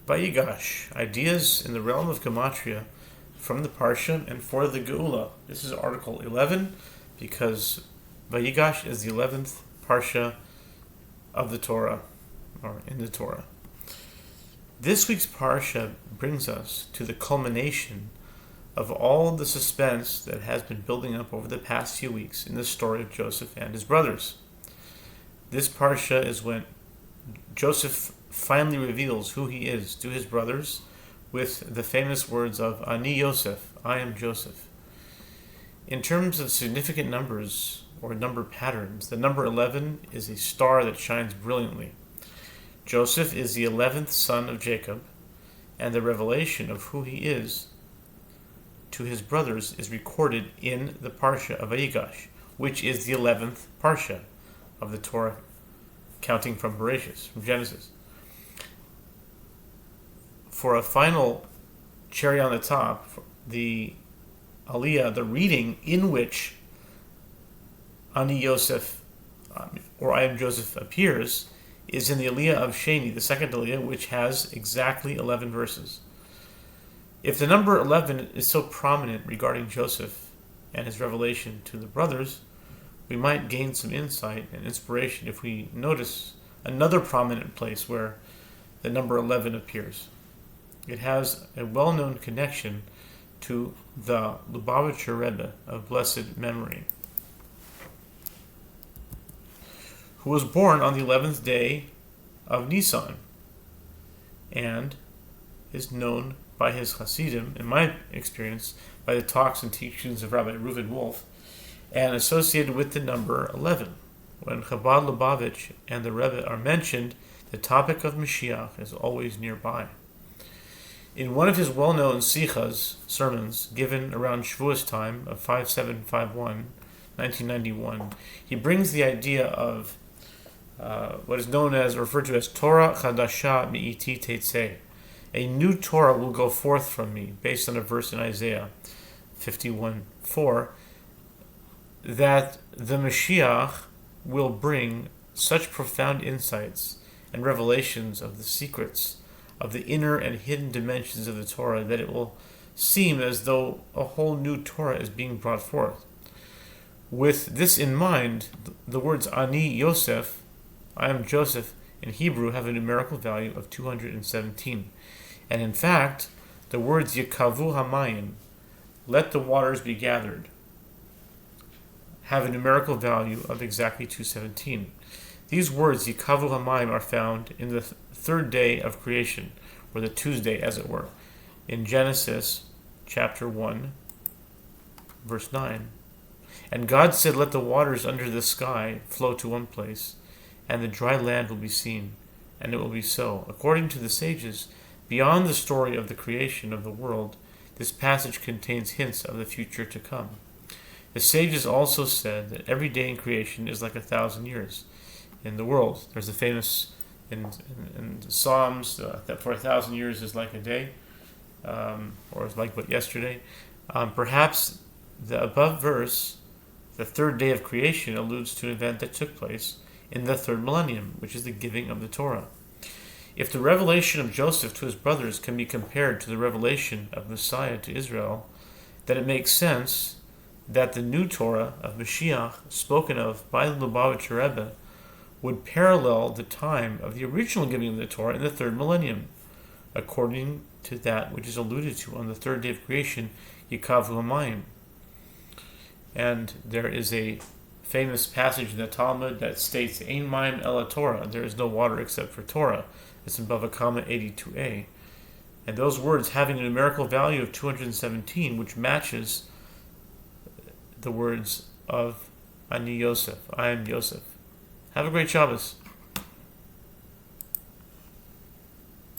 Vayigash, ideas in the realm of Gematria from the Parshah and for the Geulah. This is Article 11 because Vayigash is the 11th Parshah of the Torah, or in the Torah. This week's Parshah brings us to the culmination of all the suspense that has been building up over the past few weeks in the story of Joseph and his brothers. This Parshah is when Joseph finally reveals who he is to his brothers with the famous words of Ani Yosef, I am Joseph. In terms of significant numbers or number patterns, the number 11 is a star that shines brilliantly. Joseph is the 11th son of Jacob, and the revelation of who he is to his brothers is recorded in the Parshah of Vayigash, which is the 11th Parshah of the Torah, counting from Bereshit, from Genesis. For a final cherry on the top, the Aliyah, the reading in which Ani Yosef, or I am Joseph, appears, is in the Aliyah of Sheni, the second Aliyah, which has exactly 11 verses. If the number 11 is so prominent regarding Joseph and his revelation to the brothers, we might gain some insight and inspiration if we notice another prominent place where the number 11 appears. It has a well-known connection to the Lubavitcher Rebbe of blessed memory, who was born on the 11th day of Nisan and is known by his Hasidim, in my experience, by the talks and teachings of Rabbi Reuven Wolf, and associated with the number 11. When Chabad Lubavitch and the Rebbe are mentioned, the topic of Mashiach is always nearby. In one of his well-known Sichas, sermons, given around Shavuos time of 5751, 1991, he brings the idea of what is known as, or referred to as, Torah Chadasha Mi'iti Teitzeh. A new Torah will go forth from me, based on a verse in Isaiah 51:4, that the Mashiach will bring such profound insights and revelations of the secrets of the inner and hidden dimensions of the Torah that it will seem as though a whole new Torah is being brought forth. With this in mind, the words Ani Yosef, I am Joseph, in Hebrew have a numerical value of 217. And in fact, the words Yekavu Hamayim, let the waters be gathered, have a numerical value of exactly 217. These words, Yekavu Hamayim, are found in the third day of creation, or the Tuesday, as it were, in Genesis chapter 1, verse 9. And God said, let the waters under the sky flow to one place, and the dry land will be seen, and it will be so. According to the sages, beyond the story of the creation of the world, this passage contains hints of the future to come. The sages also said that every day in creation is like 1,000 years in the world. There's a famous in Psalms that for 1,000 years is like a day, or is like but yesterday. Perhaps the above verse, the third day of creation, alludes to an event that took place in the third millennium, which is the giving of the Torah. If the revelation of Joseph to his brothers can be compared to the revelation of Messiah to Israel, then it makes sense that the new Torah of Mashiach, spoken of by the Lubavitcher Rebbe, would parallel the time of the original giving of the Torah in the third millennium, according to that which is alluded to on the third day of creation, Yekavu Hamayim. And there is a famous passage in the Talmud that states, Ein Mayim Ela Torah, there is no water except for Torah. It's in Bava Kama 82a. And those words having a numerical value of 217, which matches the words of Ani Yosef, I am Yosef. Have a great Shabbos.